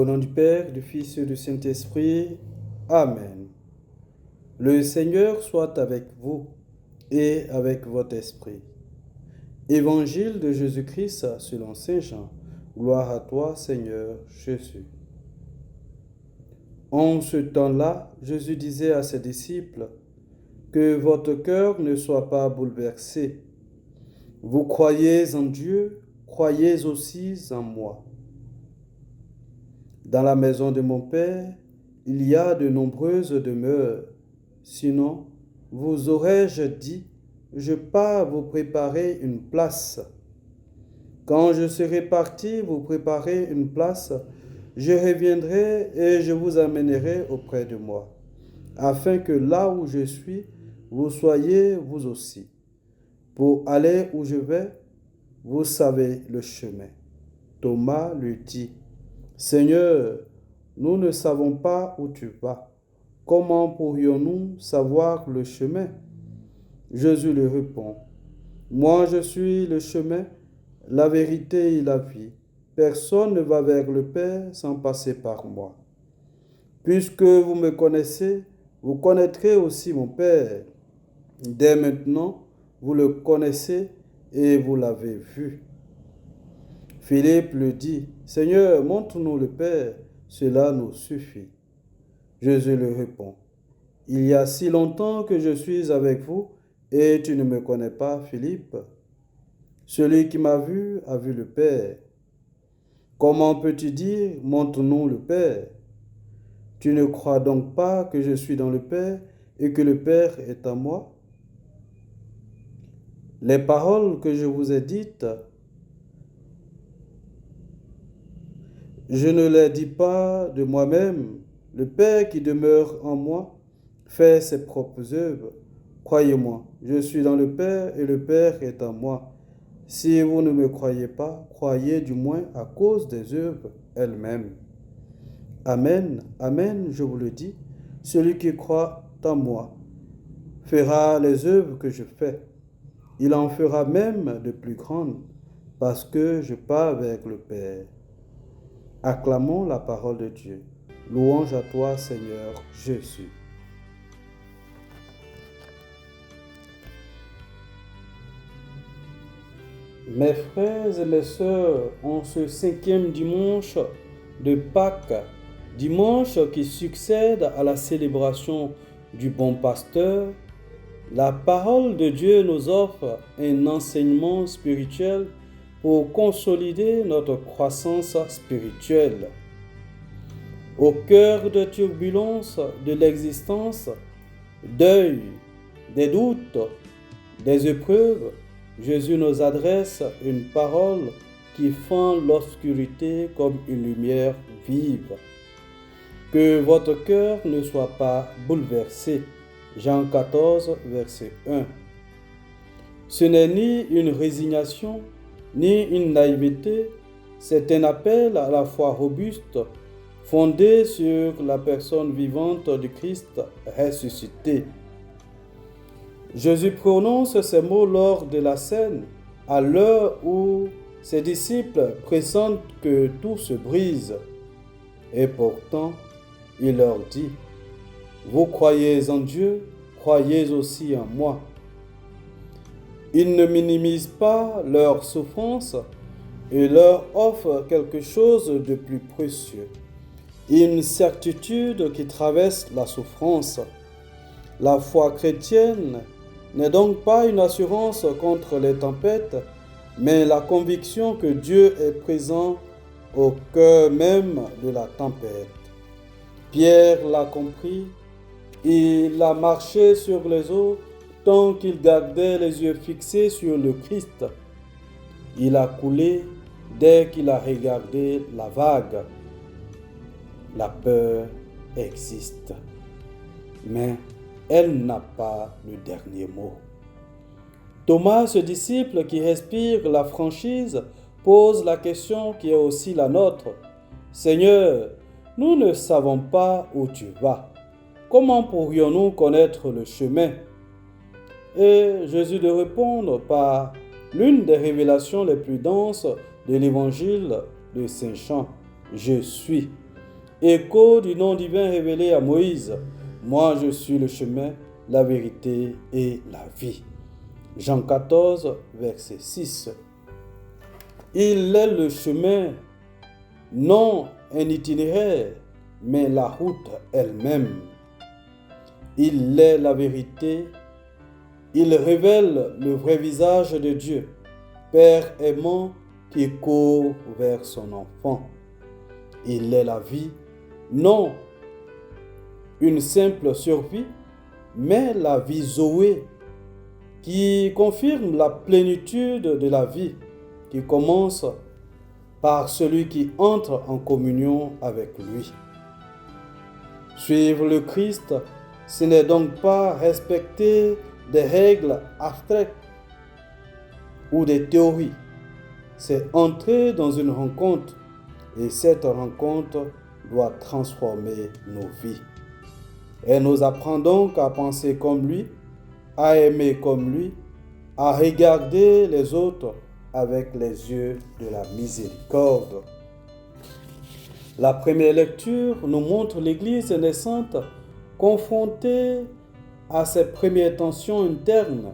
Au nom du Père, du Fils et du Saint-Esprit. Amen. Le Seigneur soit avec vous et avec votre esprit. Évangile de Jésus-Christ selon Saint Jean. Gloire à toi, Seigneur Jésus. En ce temps-là, Jésus disait à ses disciples, que votre cœur ne soit pas bouleversé. Vous croyez en Dieu, croyez aussi en moi. Dans la maison de mon Père, il y a de nombreuses demeures. Sinon, vous aurais-je dit, je pars vous préparer une place. Quand je serai parti vous préparer une place, je reviendrai et je vous amènerai auprès de moi, afin que là où je suis, vous soyez vous aussi. Pour aller où je vais, vous savez le chemin. Thomas lui dit, Seigneur, nous ne savons pas où tu vas. Comment pourrions-nous savoir le chemin? Jésus lui répond, moi je suis le chemin, la vérité et la vie. Personne ne va vers le Père sans passer par moi. Puisque vous me connaissez, vous connaîtrez aussi mon Père. Dès maintenant, vous le connaissez et vous l'avez vu. Philippe lui dit, Seigneur, montre-nous le Père, cela nous suffit. Jésus lui répond, il y a si longtemps que je suis avec vous et tu ne me connais pas, Philippe. Celui qui m'a vu a vu le Père. Comment peux-tu dire, montre-nous le Père? Tu ne crois donc pas que je suis dans le Père et que le Père est en moi? Les paroles que je vous ai dites, je ne les dis pas de moi-même. Le Père qui demeure en moi fait ses propres œuvres. Croyez-moi, je suis dans le Père et le Père est en moi. Si vous ne me croyez pas, croyez du moins à cause des œuvres elles-mêmes. Amen, amen, je vous le dis, celui qui croit en moi fera les œuvres que je fais. Il en fera même de plus grandes, parce que je pars avec le Père. Acclamons la parole de Dieu. Louange à toi, Seigneur Jésus. Mes frères et mes sœurs, en ce 5e dimanche de Pâques, dimanche qui succède à la célébration du bon pasteur, la parole de Dieu nous offre un enseignement spirituel pour consolider notre croissance spirituelle. Au cœur des turbulences de l'existence, deuil, des doutes, des épreuves, Jésus nous adresse une parole qui fend l'obscurité comme une lumière vive. Que votre cœur ne soit pas bouleversé. Jean 14, verset 1. Ce n'est ni une résignation, ni une naïveté, c'est un appel à la foi robuste, fondé sur la personne vivante du Christ ressuscité. Jésus prononce ces mots lors de la scène, à l'heure où ses disciples pressentent que tout se brise. Et pourtant, il leur dit, vous croyez en Dieu, croyez aussi en moi. Il ne minimise pas leur souffrance et leur offre quelque chose de plus précieux. Une certitude qui traverse la souffrance. La foi chrétienne n'est donc pas une assurance contre les tempêtes, mais la conviction que Dieu est présent au cœur même de la tempête. Pierre l'a compris. Il a marché sur les eaux tant qu'il gardait les yeux fixés sur le Christ. Il a coulé dès qu'il a regardé la vague. La peur existe, mais elle n'a pas le dernier mot. Thomas, ce disciple qui respire la franchise, pose la question qui est aussi la nôtre. Seigneur, nous ne savons pas où tu vas. Comment pourrions-nous connaître le chemin? Et Jésus de répondre par l'une des révélations les plus denses de l'évangile de Saint Jean. Je suis. écho du nom divin révélé à Moïse. Moi, je suis le chemin, la vérité et la vie. Jean 14, verset 6. Il est le chemin, non un itinéraire, mais la route elle-même. Il est la vérité. Il révèle le vrai visage de Dieu, Père aimant qui court vers son enfant. Il est la vie, non une simple survie, mais la vie Zoé, qui confirme la plénitude de la vie, qui commence par celui qui entre en communion avec lui. Suivre le Christ, ce n'est donc pas respecter des règles abstraites ou des théories. C'est entrer dans une rencontre et cette rencontre doit transformer nos vies. Elle nous apprend donc à penser comme lui, à aimer comme lui, à regarder les autres avec les yeux de la miséricorde. La première lecture nous montre l'Église naissante confrontée à ses premières tensions internes.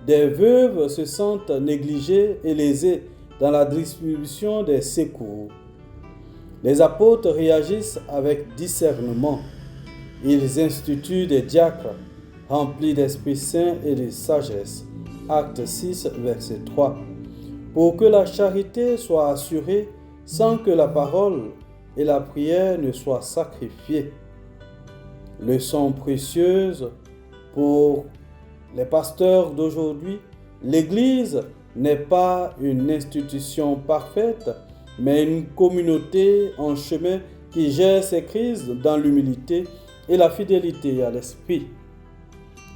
Des veuves se sentent négligées et lésées dans la distribution des secours. Les apôtres réagissent avec discernement. Ils instituent des diacres remplis d'Esprit Saint et de sagesse. Acte 6, verset 3. Pour que la charité soit assurée sans que la parole et la prière ne soient sacrifiées. Leçon précieuse pour les pasteurs d'aujourd'hui, l'Église n'est pas une institution parfaite, mais une communauté en chemin qui gère ses crises dans l'humilité et la fidélité à l'Esprit.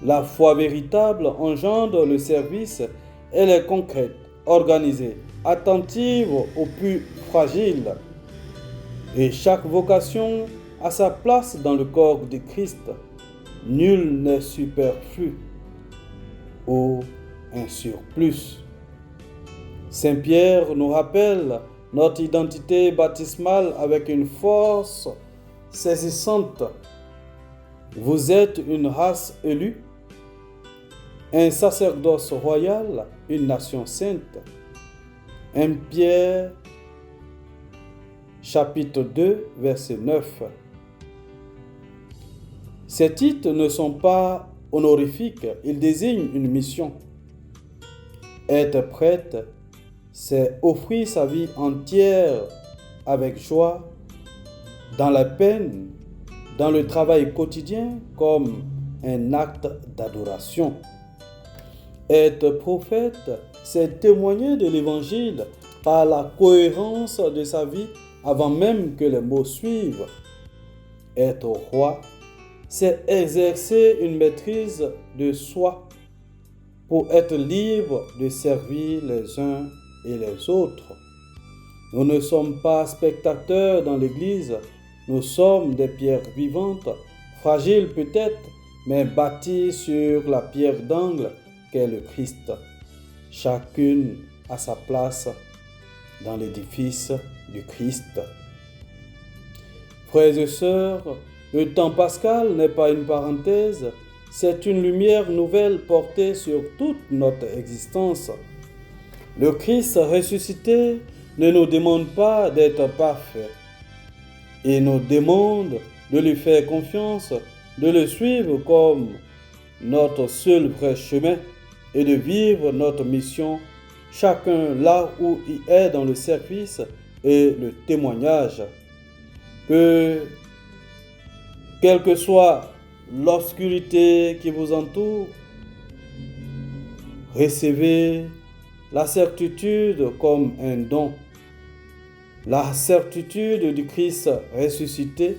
La foi véritable engendre le service, elle est concrète, organisée, attentive aux plus fragiles. Et chaque vocation a sa place dans le corps de Christ. Nul n'est superflu ou un surplus. Saint Pierre nous rappelle notre identité baptismale avec une force saisissante. Vous êtes une race élue, un sacerdoce royal, une nation sainte. 1 Pierre, chapitre 2, verset 9. Ces titres ne sont pas honorifiques, ils désignent une mission. Être prêtre, c'est offrir sa vie entière avec joie, dans la peine, dans le travail quotidien, comme un acte d'adoration. Être prophète, c'est témoigner de l'Évangile par la cohérence de sa vie avant même que les mots suivent. Être roi, c'est exercer une maîtrise de soi pour être libre de servir les uns et les autres. Nous ne sommes pas spectateurs dans l'Église, nous sommes des pierres vivantes, fragiles peut-être, mais bâties sur la pierre d'angle qu'est le Christ. Chacune a sa place dans l'édifice du Christ. Frères et sœurs, le temps pascal n'est pas une parenthèse, c'est une lumière nouvelle portée sur toute notre existence. Le Christ ressuscité ne nous demande pas d'être parfaits. Il nous demande de lui faire confiance, de le suivre comme notre seul vrai chemin et de vivre notre mission, chacun là où il est dans le service et le témoignage. Quelle que soit l'obscurité qui vous entoure, recevez la certitude comme un don. La certitude du Christ ressuscité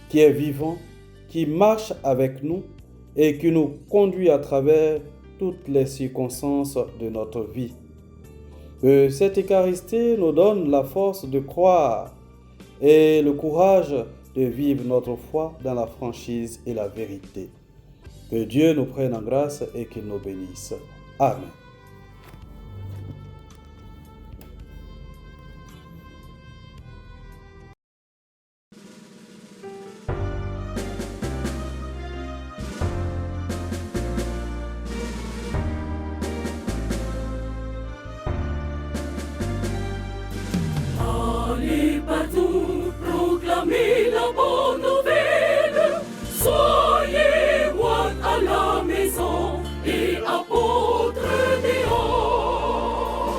qui est vivant, qui marche avec nous et qui nous conduit à travers toutes les circonstances de notre vie. Que cette Eucharistie nous donne la force de croire et le courage de vivre notre foi dans la franchise et la vérité. Que Dieu nous prenne en grâce et qu'il nous bénisse. Amen. partout